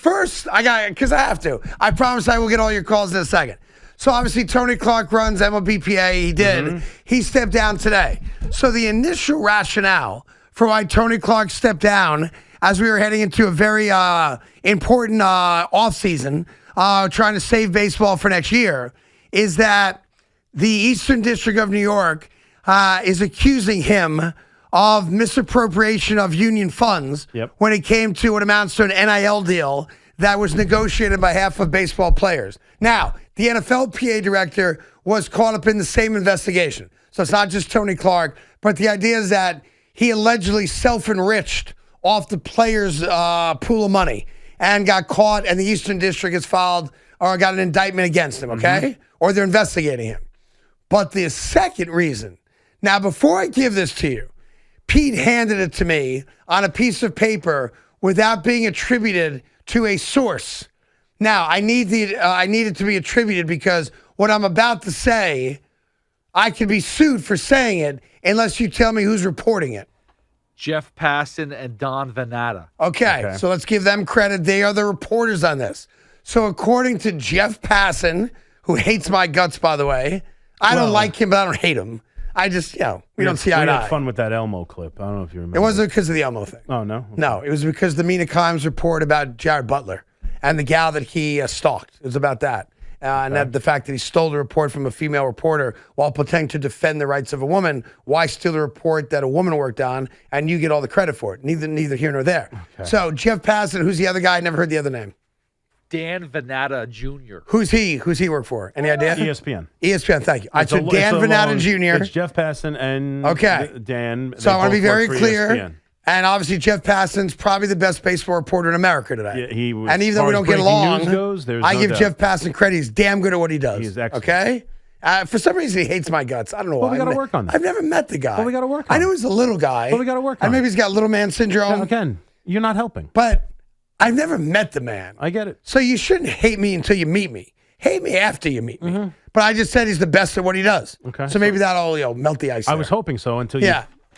first, because I have to. I promise I will get all your calls in a second. So obviously Tony Clark runs MLBPA. He did. Mm-hmm. He stepped down today. So the initial rationale for why Tony Clark stepped down as we were heading into a very important offseason, trying to save baseball for next year, is that the Eastern District of New York is accusing him of misappropriation of union funds when it came to what amounts to an NIL deal that was negotiated by half of baseball players. Now, the NFLPA director was caught up in the same investigation. So it's not just Tony Clark, but the idea is that he allegedly self-enriched off the players' pool of money and got caught, and the Eastern District has filed or got an indictment against him, okay? Or they're investigating him. But the second reason, now before I give this to you, Pete handed it to me on a piece of paper without being attributed to a source. Now, I need it to be attributed because what I'm about to say, I could be sued for saying it unless you tell me who's reporting it. Jeff Passan and Don Venata. Okay, so let's give them credit. They are the reporters on this. So according to Jeff Passan, who hates my guts, by the way, I don't like him, but I don't hate him. I just, we don't see eye to eye. We had fun with that Elmo clip. I don't know if you remember. It wasn't because of the Elmo thing. Oh, no? Okay. No, it was because the Mina Kimes report about Jared Butler and the gal that he stalked. It was about that. And that the fact that he stole the report from a female reporter while pretending to defend the rights of a woman. Why steal the report that a woman worked on and you get all the credit for it? Neither here nor there. Okay. So Jeff Passan, who's the other guy? I never heard the other name. Dan Venata Jr. Who's he? Who's he work for? Any idea? ESPN. ESPN, thank you. So Dan Venata Jr. It's Jeff Passan and Dan. So I want to be very clear. ESPN. And obviously Jeff Passan's probably the best baseball reporter in America today. Yeah, he was, and even though we don't get along, I give doubt. Jeff Passan credit. He's damn good at what he does. He's excellent. Okay? For some reason, he hates my guts. I don't know why. We got to work on that. I've never met the guy. Well, we got to work on I know he's a little guy. Well, we got to work on and maybe he's got little man syndrome. Again, you're not helping. But I've never met the man. I get it. So you shouldn't hate me until you meet me. Hate me after you meet me. But I just said he's the best at what he does. Okay. So maybe that'll melt the ice. I was hoping so until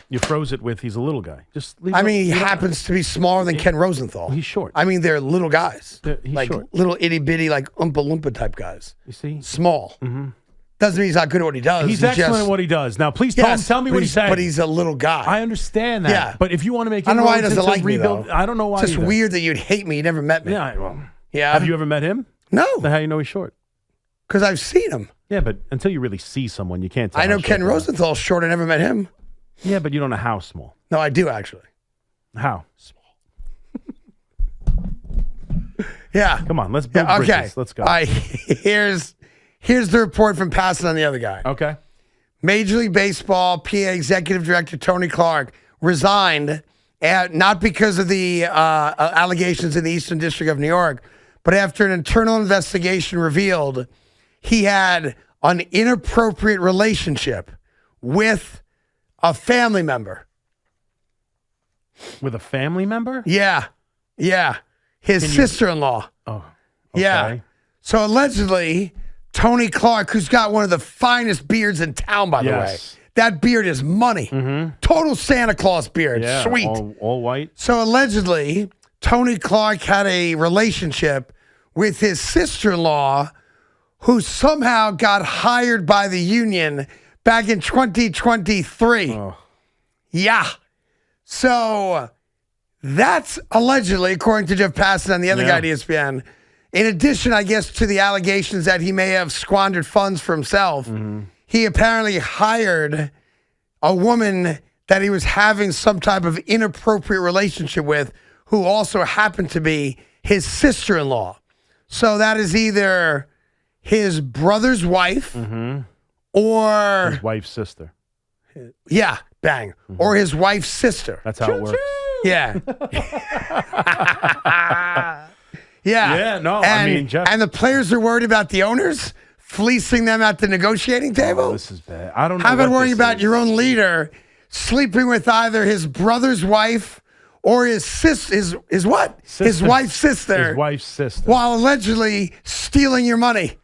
you froze it with he's a little guy. Just leave he happens to be smaller than Ken Rosenthal. He's short. I mean, they're little guys. He's like short. Little itty bitty, like Oompa Loompa type guys. You see? Small. Doesn't mean he's not good at what he does. He's excellent at what he does. Now, please tell me what he's saying. But he's a little guy. I understand that. Yeah. But if you want to make I don't know why he doesn't like me, though. I don't know why. It's just weird that you'd hate me. You never met me. Yeah. Have you ever met him? No. Then how do you know he's short? Because I've seen him. Yeah, but until you really see someone, you can't tell. I know Ken Rosenthal's short. I never met him. Yeah, but you don't know how small. No, I do, actually. How? Small. Yeah. Come on, let's build bridges. Okay. Let's go. All right. Here's the report from Passan on the other guy. Okay. Major League Baseball PA Executive Director Tony Clark resigned, not because of the allegations in the Eastern District of New York, but after an internal investigation revealed he had an inappropriate relationship with a family member. With a family member? Yeah. His sister-in-law. Oh, okay. Yeah. So allegedly, Tony Clark, who's got one of the finest beards in town, by the way. That beard is money. Total Santa Claus beard. Yeah, sweet. All white. So allegedly, Tony Clark had a relationship with his sister-in-law who somehow got hired by the union back in 2023. Oh. Yeah. So that's allegedly, according to Jeff Passan and the other guy at ESPN. In addition, I guess, to the allegations that he may have squandered funds for himself, he apparently hired a woman that he was having some type of inappropriate relationship with who also happened to be his sister-in-law. So that is either his brother's wife or his wife's sister. Yeah, bang. Or his wife's sister. That's how it works. Yeah. Yeah, no, and, I mean, Jeff. And the players are worried about the owners fleecing them at the negotiating table? Oh, this is bad. I don't know. How about worrying about your own leader sleeping with either his brother's wife or his his what? Sister. His wife's sister. His wife's sister. While allegedly stealing your money.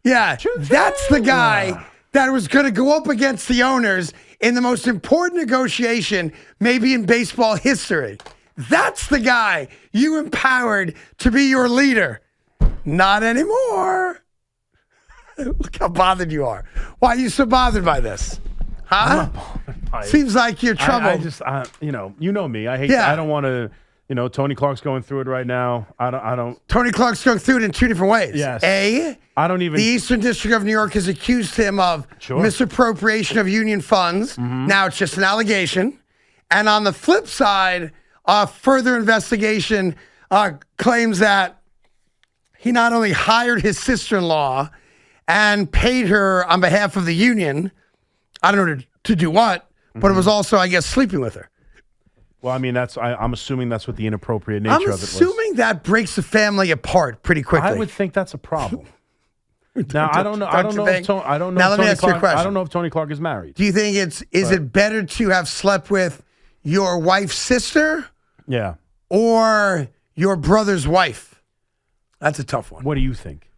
Yeah, that's the guy that was going to go up against the owners in the most important negotiation maybe in baseball history. That's the guy you empowered to be your leader. Not anymore. Look how bothered you are. Why are you so bothered by this? Huh? Seems like you're troubled. You know me. I hate. Yeah. I don't want to. Tony Clark's going through it right now. I don't. Tony Clark's going through it in two different ways. Yes. I don't even. The Eastern District of New York has accused him of misappropriation of union funds. Mm-hmm. Now it's just an allegation. And on the flip side, further investigation claims that he not only hired his sister-in-law and paid her on behalf of the union, I don't know to do what, but it was also, I guess, sleeping with her. Well, I mean, I'm assuming that's what the inappropriate nature of it was. I'm assuming that breaks the family apart pretty quickly. I would think that's a problem. Now, I don't know. Now, let me ask you a question. I don't know if Tony Clark is married. Do you think is it better to have slept with your wife's sister? Yeah. Or your brother's wife? That's a tough one. What do you think?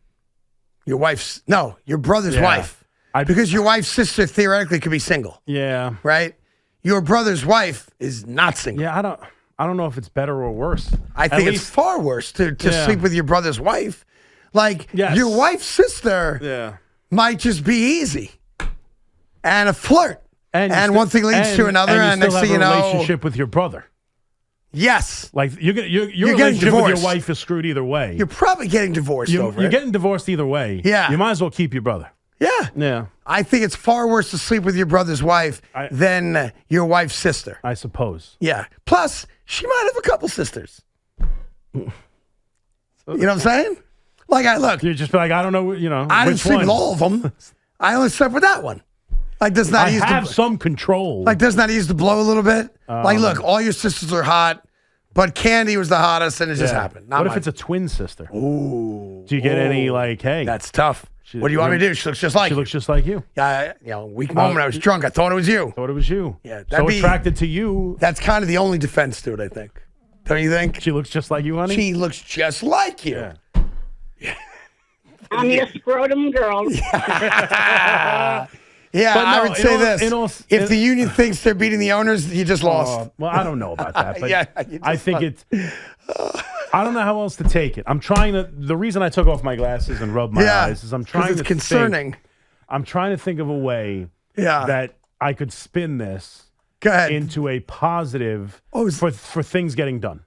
Your brother's wife. Because your wife's sister theoretically could be single. Yeah. Right? Your brother's wife is not single. Yeah, I don't know if it's better or worse. I think it's far worse to sleep with your brother's wife. Like, your wife's sister might just be easy and a flirt. And one thing leads to another, and next thing you know, relationship with your brother. Yes. Like, your getting relationship divorced. with your wife is screwed either way. You're probably getting divorced over it. You're getting divorced either way. Yeah. You might as well keep your brother. Yeah. Yeah. I think it's far worse to sleep with your brother's wife than your wife's sister. I suppose. Yeah. Plus, she might have a couple sisters. You know what I'm saying? Like, you're just like, I don't know, I didn't sleep with all of them. I only slept with that one. Like, does not ease some control. Like, does not ease the blow a little bit? Like, look, all your sisters are hot, but Candy was the hottest, and it just happened. What if it's a twin sister? Ooh. Do you get any, hey? That's tough. What do you want me to do? She looks just like you. She looks just like you. Yeah, weak moment. I was drunk. I thought it was you. Yeah. So attracted to you. That's kind of the only defense to it, I think. Don't you think? She looks just like you, honey? She looks just like you. Yeah. I'm your scrotum girl. Yeah, I would say this. If the union thinks they're beating the owners, you just lost. Well, I don't know about that. But I think lost. I don't know how else to take it. The reason I took off my glasses and rubbed my eyes is I'm trying to concerning. I'm trying to think of a way that I could spin this into a positive for things getting done.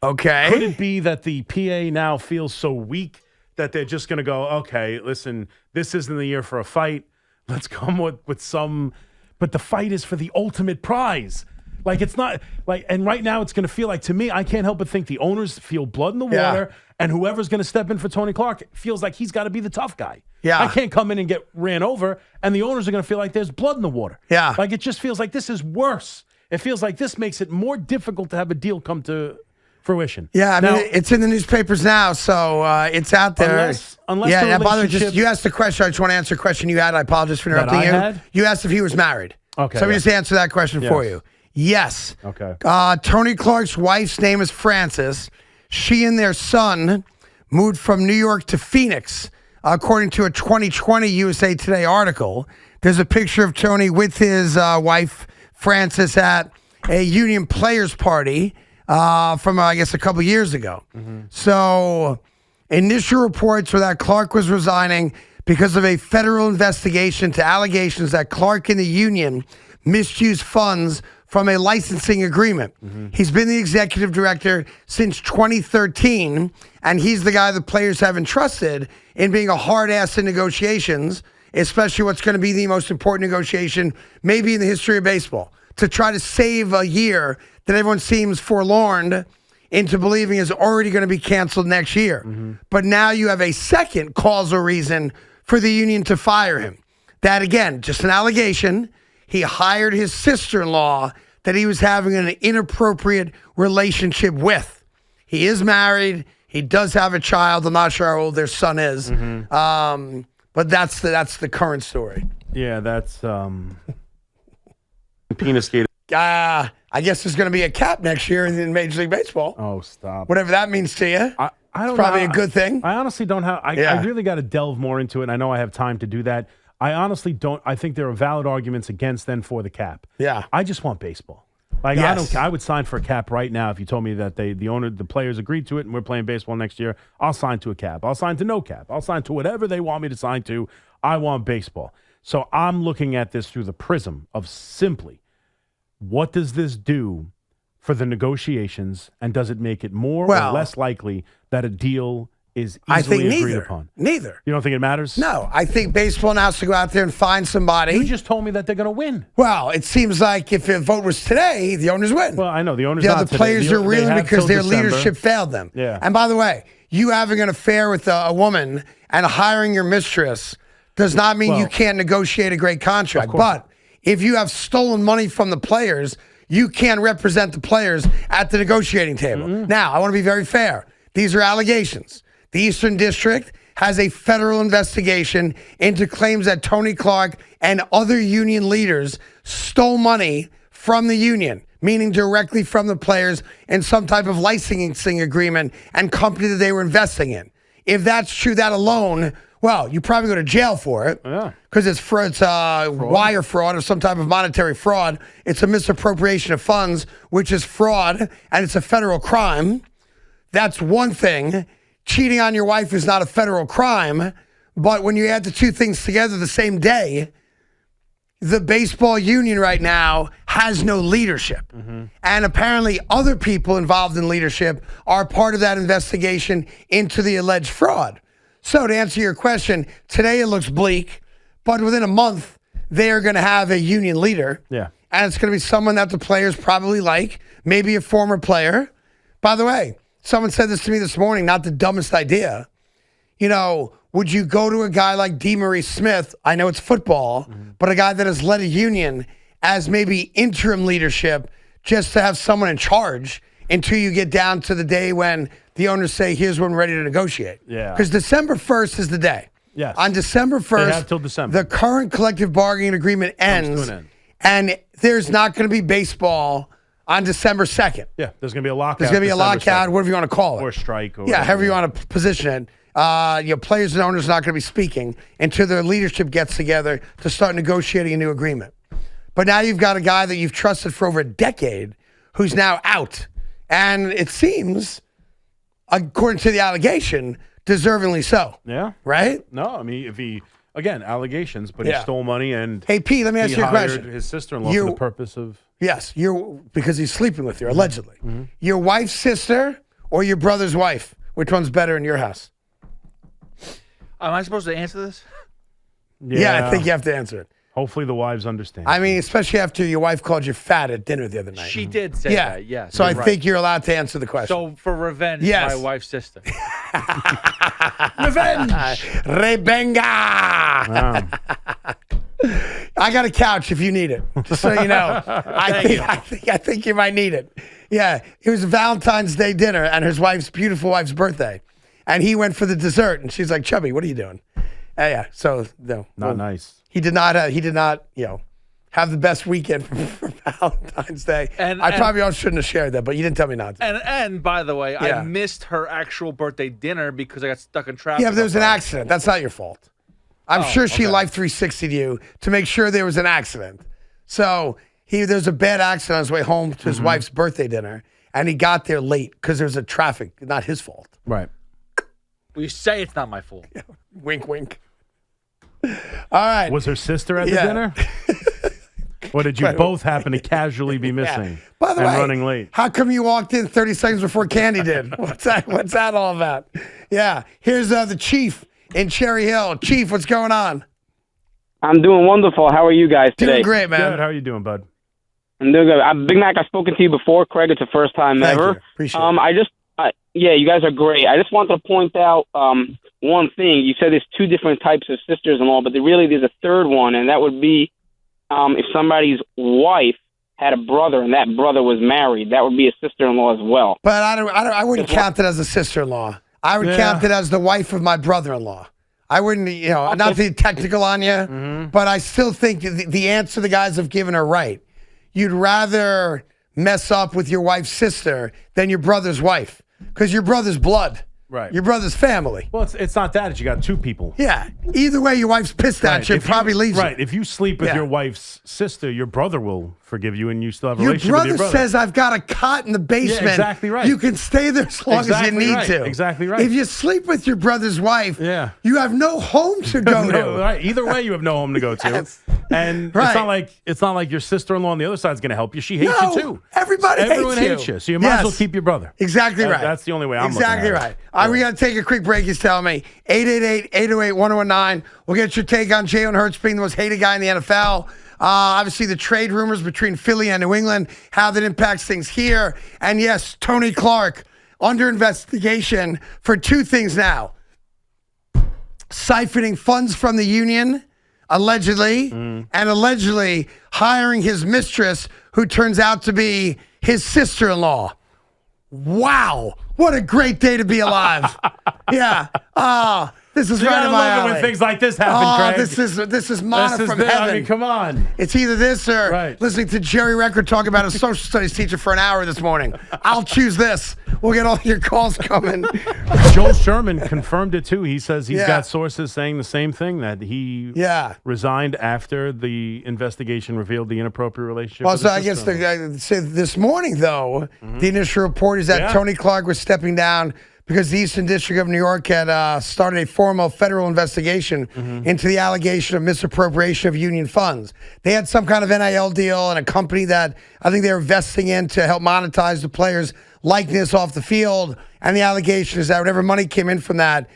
Okay. Could it be that the PA now feels so weak that they're just going to go, okay, listen, this isn't the year for a fight. Let's come with some, but the fight is for the ultimate prize. Like, it's not and right now it's going to feel like, to me, I can't help but think the owners feel blood in the water, and whoever's going to step in for Tony Clark feels like he's got to be the tough guy. Yeah. I can't come in and get ran over, and the owners are going to feel like there's blood in the water. Yeah. Like, it just feels like this is worse. It feels like this makes it more difficult to have a deal come to fruition. Yeah, I mean, it's in the newspapers now, so it's out there. Unless by the way, you asked the question. I just want to answer a question you had. I apologize for interrupting you. You asked if he was married. Okay. So let me just answer that question for you. Yes. Okay. Tony Clark's wife's name is Frances. She and their son moved from New York to Phoenix, according to a 2020 USA Today article. There's a picture of Tony with his wife, Frances, at a union players party from, I guess, a couple years ago. Mm-hmm. So initial reports were that Clark was resigning because of a federal investigation to allegations that Clark and the union misused funds from a licensing agreement. Mm-hmm. He's been the executive director since 2013, and he's the guy the players have entrusted in being a hard ass in negotiations, especially what's going to be the most important negotiation maybe in the history of baseball, to try to save a year that everyone seems forlorn into believing is already going to be canceled next year. Mm-hmm. But now you have a second causal reason for the union to fire him. That, again, just an allegation. He hired his sister-in-law that he was having an inappropriate relationship with. He is married. He does have a child. I'm not sure how old their son is. Mm-hmm. But that's the current story. Yeah, that's penis skating. I guess there's going to be a cap next year in Major League Baseball. Oh, stop. Whatever that means to you. I don't it's probably a good thing. I honestly don't have. I really got to delve more into it, and I know I have time to do that. I honestly don't. I think there are valid arguments against and for the cap. Yeah. I just want baseball. Like Yes. I would sign for a cap right now if you told me that the players agreed to it and we're playing baseball next year. I'll sign to a cap. I'll sign to no cap. I'll sign to whatever they want me to sign to. I want baseball. So I'm looking at this through the prism of simply, what does this do for the negotiations, and does it make it more or less likely that a deal is easily agreed upon? Neither. You don't think it matters? No, I think baseball now has to go out there and find somebody. You just told me that they're going to win. Well, it seems like if the vote was today, the owners win. Well, I know the owners. Yeah, not the players today. are They reeling have because till their December. leadership failed them. Yeah. And by the way, you having an affair with a woman and hiring your mistress does not mean you can't negotiate a great contract. But if you have stolen money from the players, you can represent the players at the negotiating table. Now, I want to be very fair. These are allegations. The Eastern District has a federal investigation into claims that Tony Clark and other union leaders stole money from the union, meaning directly from the players in some type of licensing agreement and company that they were investing in. If that's true, that alone, well, you probably go to jail for it because it's wire fraud or some type of monetary fraud. It's a misappropriation of funds, which is fraud, and it's a federal crime. That's one thing. Cheating on your wife is not a federal crime, but when you add the two things together the same day, the baseball union right now has no leadership. And apparently other people involved in leadership are part of that investigation into the alleged fraud. So to answer your question, today it looks bleak, but within a month, they are going to have a union leader. Yeah. And it's going to be someone that the players probably like, maybe a former player. By the way, someone said this to me this morning, not the dumbest idea. You know, would you go to a guy like DeMaurice Smith? I know it's football, but a guy that has led a union as maybe interim leadership just to have someone in charge until you get down to the day when the owners say, here's when we're ready to negotiate. Yeah. Because December 1st is the day. Yes. On December 1st, They have till December. the current collective bargaining agreement ends, to an end. and there's not going to be baseball on December 2nd. Yeah, there's going to be a lockout. There's going to be a December lockout, 2nd. whatever you want to call it. Or strike. Or Yeah, however you whatever. want to position it. Players and owners are not going to be speaking until their leadership gets together to start negotiating a new agreement. But now you've got a guy that you've trusted for over a decade who's now out. And it seems, according to the allegation, deservingly so. Yeah. Right? No, I mean, if he, again, allegations, but Yeah. he stole money and Hey, Pete, let me ask he you a hired question. his sister-in-law for the purpose of... Yes, because he's sleeping with you, allegedly. Your wife's sister or your brother's wife? Which one's better in your house? Am I supposed to answer this? Yeah, I think you have to answer it. Hopefully the wives understand. I mean, especially after your wife called you fat at dinner the other night. She did say yeah. that, yes. So I you're right. think you're allowed to answer the question. So for revenge, Yes. my wife's sister. Revenge! Rebenga! Wow. I got a couch if you need it, just so you know. I think you might need it. Yeah, it was a Valentine's Day dinner and his beautiful wife's birthday. And he went for the dessert, and she's like, Chubby, what are you doing? Yeah, so no. Not nice. He did not, have the best weekend for Valentine's Day. And I probably shouldn't have shared that, but you didn't tell me not to. And by the way, Yeah. I missed her actual birthday dinner because I got stuck in traffic. Yeah, but there was an on Friday. accident. That's not your fault. I'm sure she okay. life 360'd you to make sure there was an accident. So there was a bad accident on his way home to his wife's birthday dinner, and he got there late because there was a traffic, not his fault. Right. Well, you say it's not my fault. Wink, wink. All right. Was her sister at the Yeah. dinner? Or did you both happen to casually be missing By the and way, running late? How come you walked in 30 seconds before Candy did? What's that all about? Yeah. Here's the Chief in Cherry Hill. Chief, what's going on? I'm doing wonderful. How are you guys today? Doing great, man. Good. How are you doing, bud? I'm doing good. Big Mac, I've spoken to you before. Craig, it's the first time Thank ever. you. Appreciate it. Yeah, you guys are great. I just wanted to point out one thing. You said there's two different types of sisters-in-law, but there's a third one, and that would be if somebody's wife had a brother and that brother was married, that would be a sister-in-law as well. But I wouldn't count it as a sister-in-law. I would count it as the wife of my brother-in-law. I wouldn't, not to be technical on you, but I still think the answer the guys have given are right. You'd rather mess up with your wife's sister than your brother's wife because your brother's blood. Right. Your brother's family. Well, it's not that. It's you got two people. Yeah. Either way, your wife's pissed at you. If Probably leaves Right. you. If you sleep with Yeah. your wife's sister, your brother will forgive you, and you still have a Your relationship brother, with your brother. says, I've got a cot in the basement. Yeah, exactly right. You can stay there as long as Exactly you need right. to. Exactly right. If you sleep with your brother's wife, Yeah. you have no home to go No, to. right. Either way, you have no home to go to, Yes. and Right. it's not like your sister-in-law on the other side is going to help you. She hates No, you too. everyone hates you, so you might as well Yes. keep your brother. Exactly right. That's the only way I'm exactly looking at right. it. All right, we got to take a quick break. He's telling me 888-808-1019. We'll get your take on Jalen Hurts being the most hated guy in the NFL. Obviously, the trade rumors between Philly and New England, how that impacts things here. And yes, Tony Clark under investigation for two things now: siphoning funds from the union, allegedly, and allegedly hiring his mistress, who turns out to be his sister-in-law. Wow, what a great day to be alive! Yeah, this is You right gotta in my love it alley. when things like this happen, Craig. This is mana from heaven. I mean, come on. It's either this or Right. listening to Jerry Record talk about a social studies teacher for an hour this morning. I'll choose this. We'll get all your calls coming. Joel Sherman confirmed it too. He says he's Yeah. got sources saying the same thing, that he Yeah. resigned after the investigation revealed the inappropriate relationship. Well, with so his I guess sister-in-law. say this morning, though, the initial report is that Yeah. Tony Clark was stepping down because the Eastern District of New York had started a formal federal investigation into the allegation of misappropriation of union funds. They had some kind of NIL deal and a company that I think they were investing in to help monetize the players' likeness off the field. And the allegation is that whatever money came in from that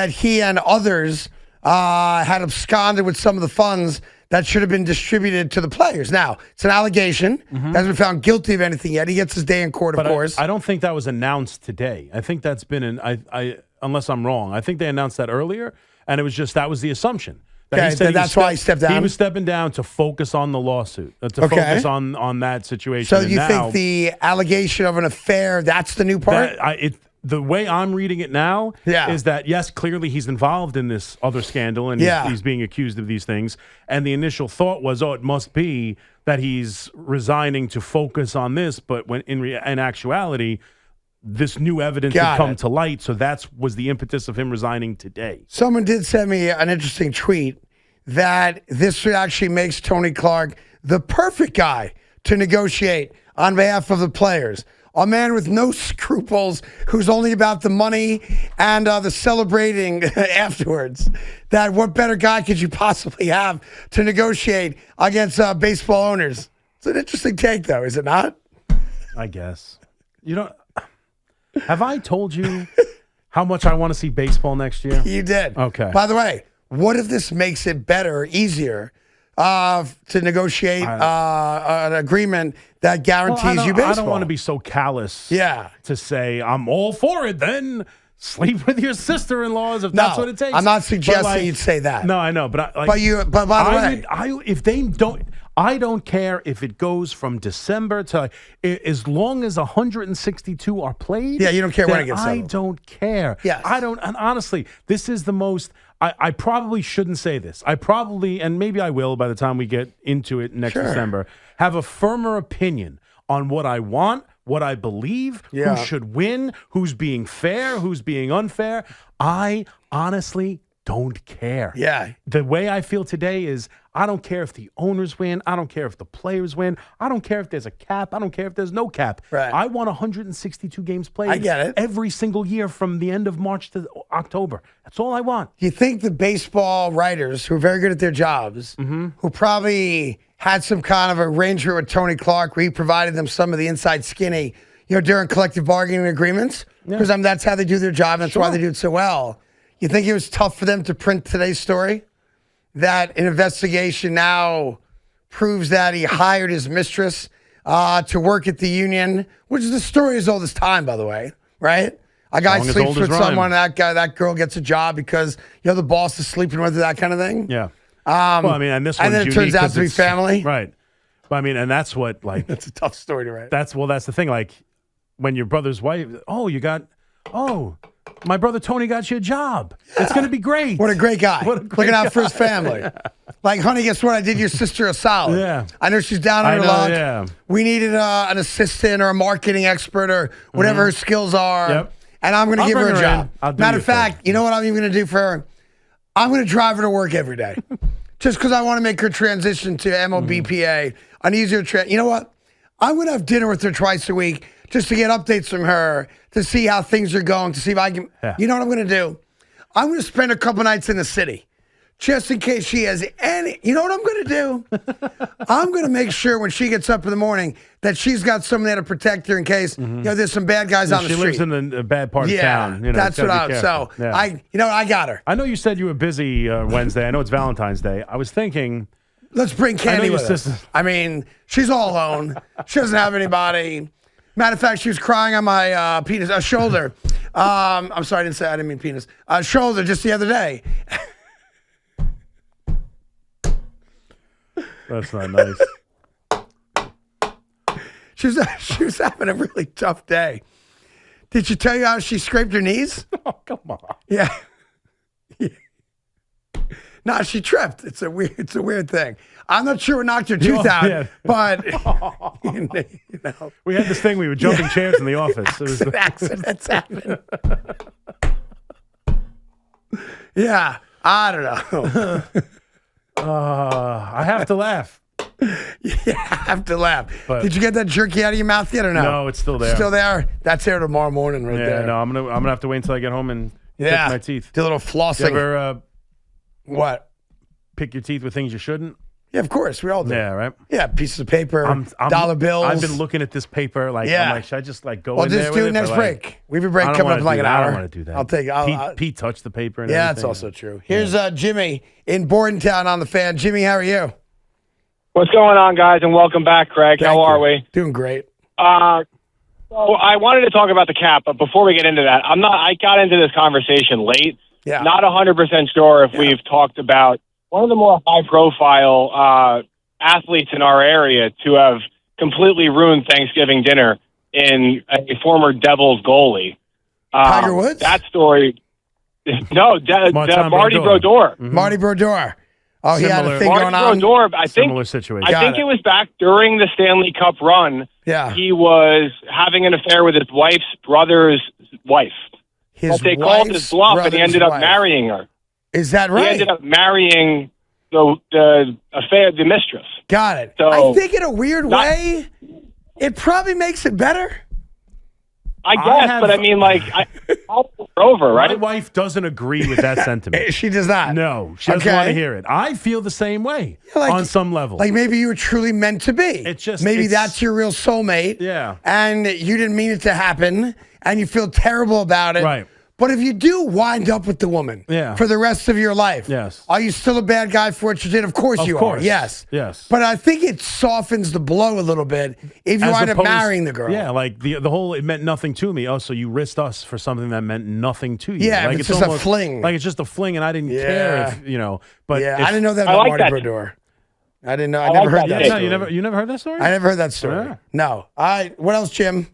he and others had absconded with some of the funds that should have been distributed to the players. Now, it's an allegation. Hasn't been found guilty of anything yet. He gets his day in court, of But course. I don't think that was announced today. I think that's been unless I'm wrong. I think they announced that earlier, and it was just that was the assumption. That Okay, he said that's why he stepped down? He was stepping down to focus on the lawsuit, to Okay. focus on that situation. So And you now, think the allegation of an affair, that's the new part? the way I'm reading it now Yeah. is that, yes, clearly he's involved in this other scandal and Yeah. he's being accused of these things. And the initial thought was, it must be that he's resigning to focus on this. But when in actuality, this new evidence Got had come it. to light. So that was the impetus of him resigning today. Someone did send me an interesting tweet that this actually makes Tony Clark the perfect guy to negotiate on behalf of the players. A man with no scruples who's only about the money and the celebrating afterwards. That what better guy could you possibly have to negotiate against baseball owners? It's an interesting take, though, is it not? I guess. You know, have I told you how much I want to see baseball next year? You did. Okay. By the way, what if this makes it better, easier to negotiate an agreement that guarantees you baseball? I don't want to be so callous Yeah. to say I'm all for it then. Sleep with your sister-in-laws if that's what it takes. I'm not But, suggesting you'd say that. No, I know, but But by the way, if they don't, I don't care if it goes from December to as long as 162 are played. Yeah, you don't care when then it gets I settled. don't care. Yes. I don't. And honestly, this is the most. I probably shouldn't say this. I probably, and maybe I will by the time we get into it next Sure. December, have a firmer opinion on what I want, what I believe, Yeah. who should win, who's being fair, who's being unfair. I honestly don't care. Yeah. The way I feel today is I don't care if the owners win. I don't care if the players win. I don't care if there's a cap. I don't care if there's no cap. Right. I want 162 games played I get it. every single year from the end of March to October. That's all I want. you think the baseball writers who are very good at their jobs, who probably had some kind of arrangement with Tony Clark where he provided them some of the inside skinny, during collective bargaining agreements? Because that's how they do their job. That's why they do it so well. You think it was tough for them to print today's story? That an investigation now proves that he hired his mistress to work at the union, which is the story is all this time, by the way, right? A guy Long as sleeps old as with rhyme. someone, that girl gets a job because the boss is sleeping with her, that kind of thing. Yeah. Well, I mean, and this and one's then it unique turns out 'cause to be it's- family. Right. But I mean, and that's what That's a tough story to write. that's the thing. Like when your brother's wife, my brother Tony got you a job. It's going to be great. What a great guy. What a great Looking out for his family. Like, honey, guess what? I did your sister a solid. Yeah. I know she's down on I her know, luck. yeah. We needed an assistant or a marketing expert or whatever her skills are. Yep. and I'm going to I'll give her bring a her job. in. I'll do Matter you of a favor. fact, you know what I'm even going to do for her? I'm going to drive her to work every day. Just because I want to make her transition to MLBPA, an easier You know what? I'm going to have dinner with her twice a week just to get updates from her, to see how things are going, to see if I can. Yeah. You know what I'm going to do? I'm going to spend a couple nights in the city. Just in case she has any, you know what I'm going to do? I'm going to make sure when she gets up in the morning that she's got someone there to protect her in case there's some bad guys on the She street. lives in a bad part of town. You know, that's what gotta be I. careful. So Yeah. I got her. I know you said you were busy Wednesday. I know it's Valentine's Day. I was thinking, Let's bring Candy your with us. sister- I mean, she's all alone. She doesn't have anybody. Matter of fact, she was crying on my penis, shoulder. I'm sorry, I didn't mean penis. Shoulder just the other day. that's not nice. She was having a really tough day. Did she tell you how she scraped her knees? Oh, come on. Yeah. No, she tripped. It's a weird thing. I'm not sure what knocked her tooth out, yeah. but you know, We had this thing. We were jumping chairs in the office. It was accidents happen. Yeah, I don't know. I have to laugh. You have to laugh. But- Did you get that jerky out of your mouth yet or no? No, it's still there. Still there? That's there tomorrow morning right Yeah, there. no, I'm gonna have to wait until I get home and Yeah. pick my teeth. Do a little You flossing. ever What? pick your teeth with things you shouldn't? Yeah, of course. We all do. Yeah, right. Yeah, pieces of paper, dollar bills. I've been looking at this paper. Like, Yeah. I'm like, should I just like go Well, in there just with do it? next Or, like, break. We have a break I don't coming up wanna in like do an that. I hour. don't want to do that. I'll take. Pete touched the paper. And Yeah, that's everything. also true. Here's Jimmy in Bordentown on the Fan. Jimmy, how are you? What's going on, guys, and welcome back, Craig. Thank How you. are we? Doing great. So I wanted to talk about the cap, but before we get into that, I got into this conversation late. Yeah. Not 100% sure if we've talked about one of the more high-profile athletes in our area to have completely ruined Thanksgiving dinner in a former Devils goalie. Tiger Woods? That story. No, Martin Marty Brodeur. Brodeur. Marty Brodeur. Oh, he had a Similar- thing Marty going on. Brodeur, I think. Similar situation. I think it was back during the Stanley Cup run. Yeah. He was having an affair with his wife's brother's wife. His But they called wife's his bluff, and he brother's ended up wife. marrying her. Is that He right? ended up marrying the affair, the mistress. Got it. So- I think in a weird Not- way, it probably makes it better. I guess, but I mean, like, we're over, My right? wife doesn't agree with that sentiment. She does not. No, she doesn't Okay. want to hear it. I feel the same way like- on some level. Like maybe you were truly meant to be. It's just- maybe it's- that's your real soulmate. Yeah. And you didn't mean it to happen, and you feel terrible about it. Right. But if you do wind up with the woman Yeah. for the rest of your life, Yes. are you still a bad guy for what you did? Of course Of you course. are. Yes. Yes. But I think it softens the blow a little bit if you As wind up opposed- marrying the girl. Yeah, like the whole it meant nothing to me. Oh, so you risked us for something that meant nothing to you. Yeah, like it's just a fling. Like it's just a fling, and I didn't Yeah. care if you know. But Yeah, if- I didn't know that I about like Marty that. Brodeur. I didn't know. I I never like heard that that take. No, story. you never heard that story? I never heard that story. Yeah. No. All right. What else, Jim?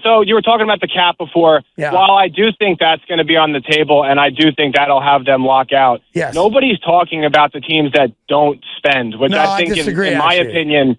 So you were talking about the cap before. Yeah. While I do think that's going to be on the table, and I do think that'll have them lock out, Yes. nobody's talking about the teams that don't spend, which No, I think, I disagree, in my actually. opinion,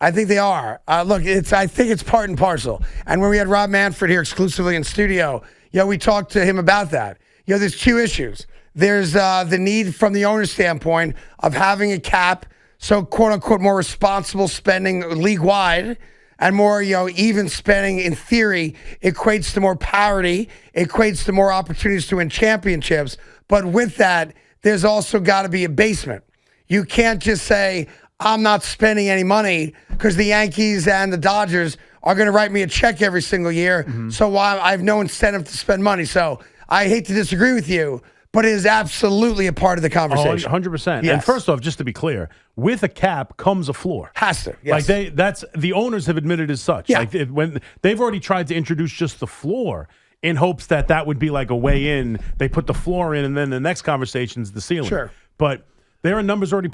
I think they are. Look, I think it's part and parcel. And when we had Rob Manfred here exclusively in studio, we talked to him about that. There's two issues. There's the need from the owner's standpoint of having a cap, so quote unquote more responsible spending league wide, and more even spending in theory equates to more parity, equates to more opportunities to win championships. But with that, there's also got to be a basement. You can't just say, I'm not spending any money because the Yankees and the Dodgers are going to write me a check every single year. So I have no incentive to spend money. So I hate to disagree with you, but it is absolutely a part of the conversation. 100%. Yes. And first off, just to be clear, with a cap comes a floor. Has to. Yes. Like that's the owners have admitted as such. Yeah. Like when they've already tried to introduce just the floor in hopes that would be like a way in. They put the floor in, and then the next conversation is the ceiling. Sure. But there are numbers already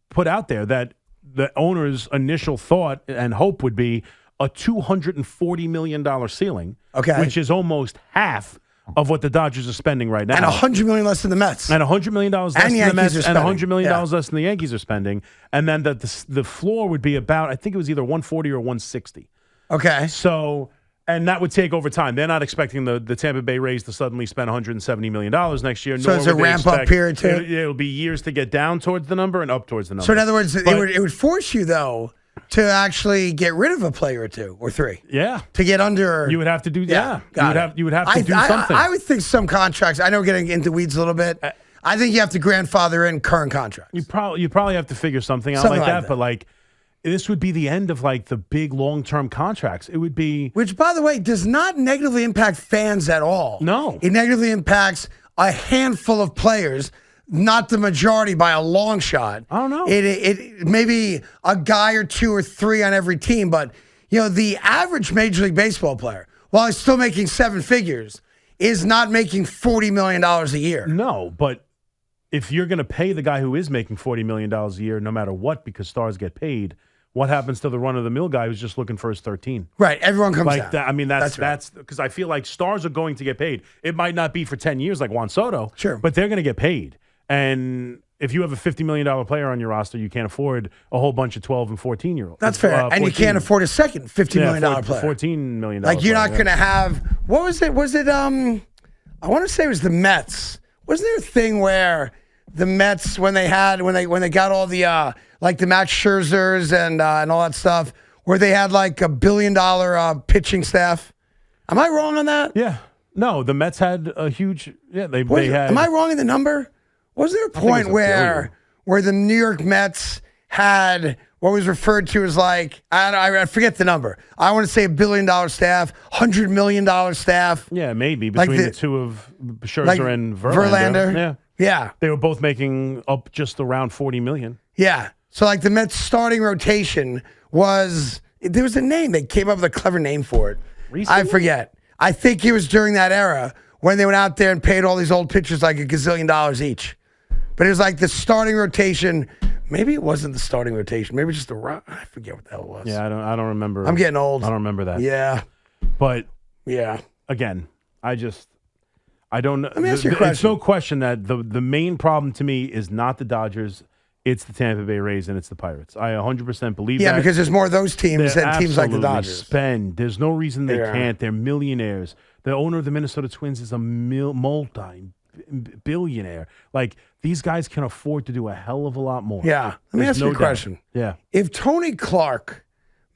put out there that the owners' initial thought and hope would be a $240 million ceiling, Okay. which is almost half of what the Dodgers are spending right now. and $100 million less than the Mets. And $100 million less than the Yankees Mets, are and spending. $100 million Yeah. less than the Yankees are spending, and then the floor would be about, I think it was either 140 or 160. Okay. So And that would take over time. They're not expecting the Tampa Bay Rays to suddenly spend $170 million next year. So it's a ramp-up period, too? It'll be years to get down towards the number and up towards the number. So in other words, it would force you, though, to actually get rid of a player or two or three. Yeah. To get under. You would have to do Yeah, You would have to do something. I would think some contracts, I know we're getting into weeds a little bit. I think you have to grandfather in current contracts. You probably have to figure something out Something like like that. But like, this would be the end of like the big long-term contracts. It would be. Which, by the way, does not negatively impact fans at all. No. It negatively impacts a handful of players, not the majority by a long shot. I don't know. It maybe a guy or two or three on every team, but the average Major League Baseball player, while he's still making seven figures, is not making $40 million a year. No, but if you're going to pay the guy who is making $40 million a year, no matter what, because stars get paid, what happens to the run-of-the-mill guy who's just looking for his 13? Right, everyone comes like down. that. I mean, that's right. because I feel like stars are going to get paid. It might not be for 10 years like Juan Soto, sure, but they're going to get paid. And if you have a $50 million player on your roster, you can't afford a whole bunch of 12 and 14-year-olds. That's fair. And you can't afford a second $50 million player. $14 million. Like, you're not going to have, what was it? Was it, I want to say it was the Mets. Wasn't there a thing where the Mets, when they got all the, like the Max Scherzers and all that stuff, where they had like $1 billion pitching staff? Am I wrong on that? Yeah. No, the Mets had a huge, they had. Am I wrong in the number? Was there a point where the New York Mets had what was referred to as like, I forget the number. I want to say $1 billion staff, $100 million staff. Yeah, maybe between the two of Scherzer like and Verlander. Yeah. Yeah. They were both making up just around $40 million. Yeah. So like the Mets starting rotation there was a name. They came up with a clever name for it. Recently? I forget. I think it was during that era when they went out there and paid all these old pitchers like $1 gazillion each. But it was like the starting rotation. Maybe it wasn't the starting rotation. Maybe just I forget what the hell it was. Yeah, I don't remember. I'm getting old. I don't remember that. Yeah. But yeah. Again, I don't know. Let me ask you a question. It's no question that the main problem to me is not the Dodgers. It's the Tampa Bay Rays and it's the Pirates. I 100% believe that. Yeah, because there's more of those teams than teams like the Dodgers. There's no reason they can't. They're millionaires. The owner of the Minnesota Twins is a multi-billionaire. Like, these guys can afford to do a hell of a lot more. Yeah. Let me ask you a question. Yeah. If Tony Clark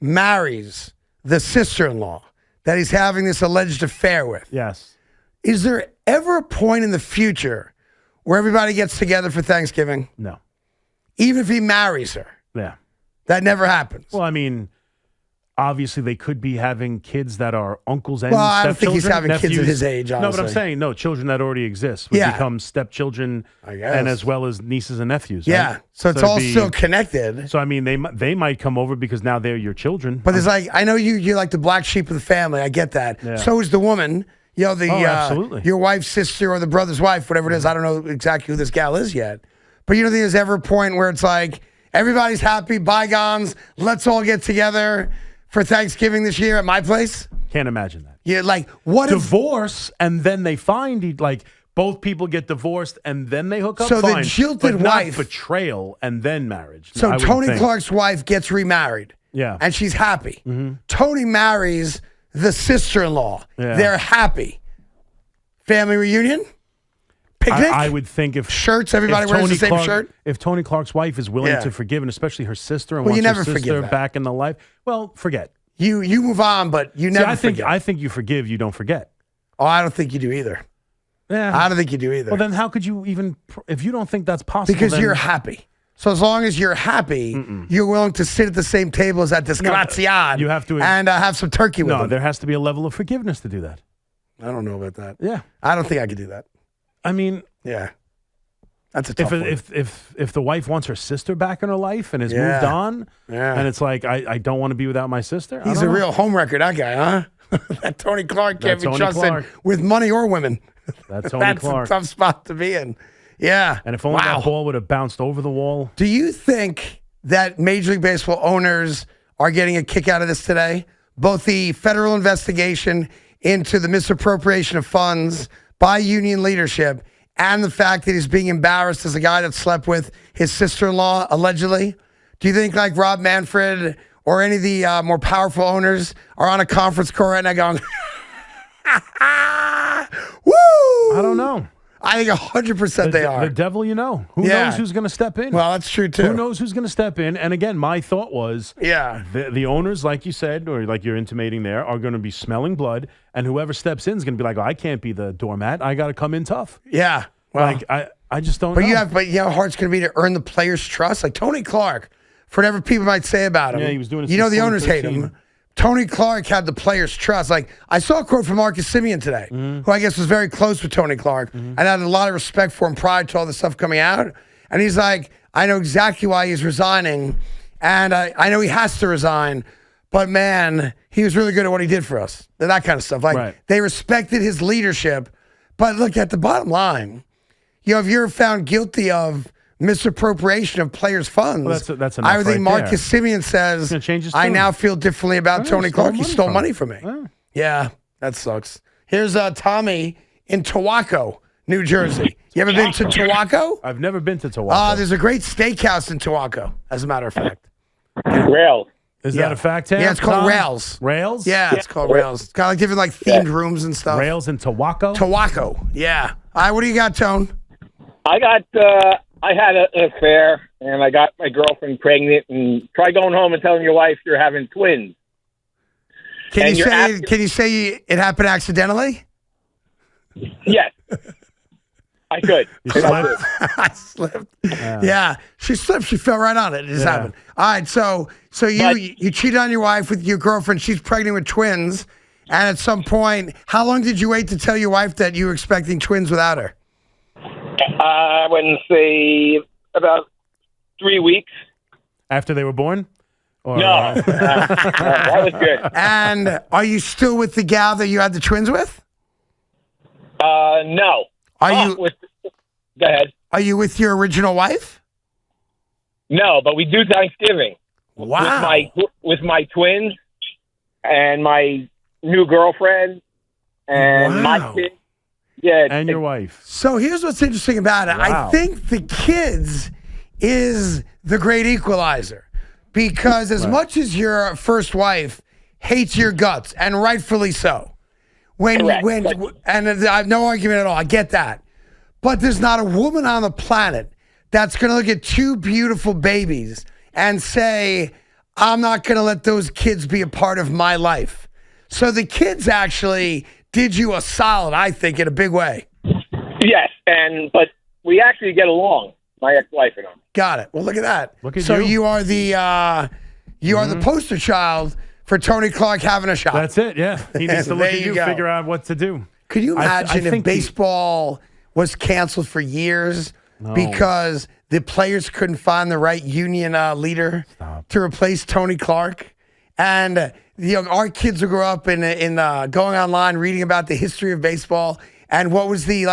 marries the sister-in-law that he's having this alleged affair with, yes, is there ever a point in the future where everybody gets together for Thanksgiving? No. Even if he marries her? Yeah. That never happens. Well, I mean, obviously they could be having kids that are uncles and stepchildren. Well, I don't think he's having nephews. kids at his age, honestly. No, but I'm saying, children that already exist would become stepchildren, and as well as nieces and nephews. Right? Yeah, so it's all still connected. So, I mean, they might come over because now they're your children. But there's I know you're like the black sheep of the family. I get that. Yeah. So is the woman. Absolutely. Your wife's sister or the brother's wife, whatever it is. I don't know exactly who this gal is yet. But you don't think there's ever a point where it's like, everybody's happy, bygones, let's all get together for Thanksgiving this year at my place? Can't imagine that. Yeah, like, what divorce, and then they find, both people get divorced, and then they hook up? So fine, the jilted but not wife... betrayal, and then marriage. So Tony Clark's wife gets remarried. Yeah. And she's happy. Mm-hmm. Tony marries the sister-in-law. Yeah. They're happy. Family reunion? Picnic? I would think if shirts, everybody wears the same shirt. If Tony Clark's wife is willing to forgive, and especially her sister, and wants you never her sister forgive back in the life, well, forget. You move on, but you never forget. I think you forgive, you don't forget. Oh, I don't think you do either. Yeah, I don't think you do either. Well, then how could you even, if you don't think that's possible? Because you're happy. So as long as you're happy, you're willing to sit at the same table as that disgraziad. You have to, and have some turkey with them. No, there has to be a level of forgiveness to do that. I don't know about that. Yeah, I don't think I could do that. I mean, yeah. That's a tough one. If the wife wants her sister back in her life and has moved on, and it's like, I don't want to be without my sister. He's a real homewrecker, that guy, huh? That Tony Clark can't be trusted with money or women. That's Tony Clark. That's a tough spot to be in. Yeah. And if only that ball would have bounced over the wall. Do you think that Major League Baseball owners are getting a kick out of this today? Both the federal investigation into the misappropriation of funds by union leadership and the fact that he's being embarrassed as a guy that slept with his sister-in-law, allegedly. Do you think like Rob Manfred or any of the more powerful owners are on a conference call right now going, woo! I don't know. I think 100% they are. The devil, Who Yeah. knows who's going to step in? Well, that's true, too. Who knows who's going to step in? And again, my thought was, the owners, like you said, or like you're intimating there, are going to be smelling blood, and whoever steps in is going to be like, oh, I can't be the doormat. I got to come in tough. Yeah. Well, I just don't know. But you know how hard it's going to be to earn the players' trust? Like Tony Clark, for whatever people might say about him. Yeah, he was doing it the since owners hate 2013. him. Tony Clark had the players' trust. Like, I saw a quote from Marcus Simeon today, who I guess was very close with Tony Clark and had a lot of respect for him prior to all this stuff coming out. And he's like, I know exactly why he's resigning, and I know he has to resign, but man, he was really good at what he did for us. That kind of stuff. Like, they respected his leadership. But look, at the bottom line, if you're found guilty of misappropriation of players' funds, well, that's I would enough think right Marcus there. Simeon says, I now feel differently about Tony Clark. He stole money from me. Yeah, that sucks. Here's Tommy in Tawaco, New Jersey. You ever been to Tawaco? I've never been to Tawaco. There's a great steakhouse in Tawaco, as a matter of fact. Rails. Is that a fact, Tam? Yeah, it's called Tom? Rails. Rails? Yeah, it's called Rails. It's got different themed rooms and stuff. Rails in Tawaco? Tawaco, yeah. All right, what do you got, Tone? I had an affair, and I got my girlfriend pregnant, and try going home and telling your wife you're having twins. Can you say it happened accidentally? Yes. I could. You slipped? I slipped. Yeah, she slipped. She fell right on it. It just happened. All right, so you cheated on your wife with your girlfriend. She's pregnant with twins, and at some point, how long did you wait to tell your wife that you were expecting twins without her? I wouldn't say about 3 weeks. After they were born? Or, No. That was good. And are you still with the gal that you had the twins with? No. Go ahead. Are you with your original wife? No, but we do Thanksgiving. Wow. With my twins and my new girlfriend and my kids. Yeah. And your wife. So here's what's interesting about it. Wow. I think the kids is the great equalizer, because as much as your first wife hates your guts, and rightfully so, and I have no argument at all, I get that, but there's not a woman on the planet that's going to look at two beautiful babies and say, I'm not going to let those kids be a part of my life. So the kids actually did you a solid, I think, in a big way. Yes, but we actually get along, my ex-wife and I. Got it. Well, look at that. Look at so you. you are the the poster child for Tony Clark having a shot. That's it, yeah. He needs to look There at you you, go. figure out what to do. Could you imagine if think baseball was canceled for years because the players couldn't find the right union leader to replace Tony Clark? And our kids will grow up in going online, reading about the history of baseball and what was the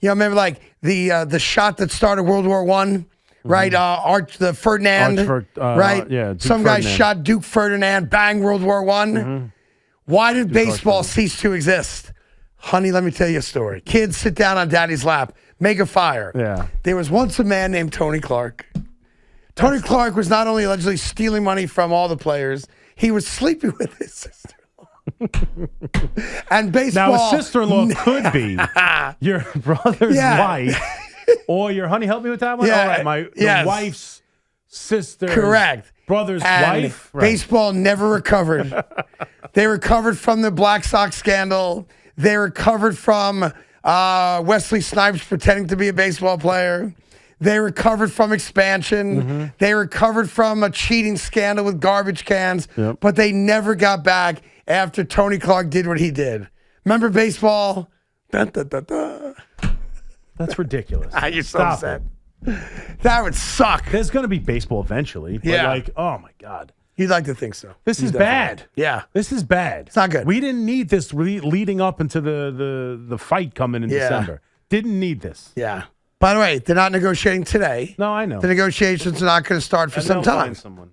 remember the shot that started World War I, right? The Ferdinand, right? Duke Some guy Ferdinand. shot Duke Ferdinand, bang, World War I. Why did baseball cease to exist? Honey, let me tell you a story. Kids, sit down on daddy's lap, make a fire. Yeah. There was once a man named Tony Clark. Tony Clark was not only allegedly stealing money from all the players, he was sleeping with his sister-in-law. And baseball. Now, a sister-in-law could be your brother's wife, or your honey. Help me with that one. Yeah, All right, the wife's sister. Correct. Brother's And wife. Right. Baseball never recovered. They recovered from the Black Sox scandal. They recovered from Wesley Snipes pretending to be a baseball player. They recovered from expansion. They recovered from a cheating scandal with garbage cans. But they never got back after Tony Clark did what he did. Remember baseball? Dun, dun, dun, dun. That's ridiculous. You're so Stop upset. it. That would suck. There's going to be baseball eventually. But Yeah. oh my God. You'd like to think so. This is definitely bad. would. Yeah. This is bad. It's not good. We didn't need this leading up into the fight coming in December. Didn't need this. Yeah. By the way, they're not negotiating today. No, I know. The negotiations are not going to start for And some they'll time. find someone.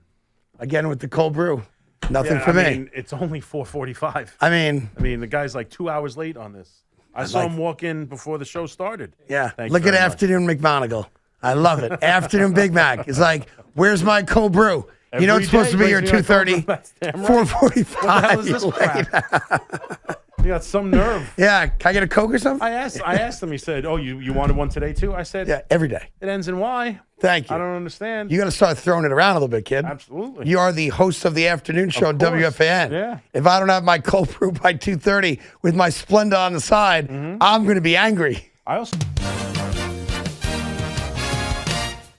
Again, with the cold brew. Nothing Yeah, for I me. mean, it's only 4:45. I mean, the guy's like 2 hours late on this. I saw him walk in before the show started. yeah. Thank you Look at very much. Afternoon McMonigal. I love it. Afternoon Big Mac. It's like, where's my cold brew? You know it's supposed to be Every your day, brings me like 2:30, That's damn right. 4:45. What the hell is you this late. crap? You got some nerve. Yeah, can I get a Coke or something? I asked him. He said, "Oh, you wanted one today too?" I said, Yeah, every day. "It ends in Y." Thank you. I don't understand. You got to start throwing it around a little bit, kid. Absolutely. You are the host of the afternoon show on course. WFAN. Yeah. If I don't have my cold brew by 2:30 with my Splenda on the side, I'm going to be angry. I also.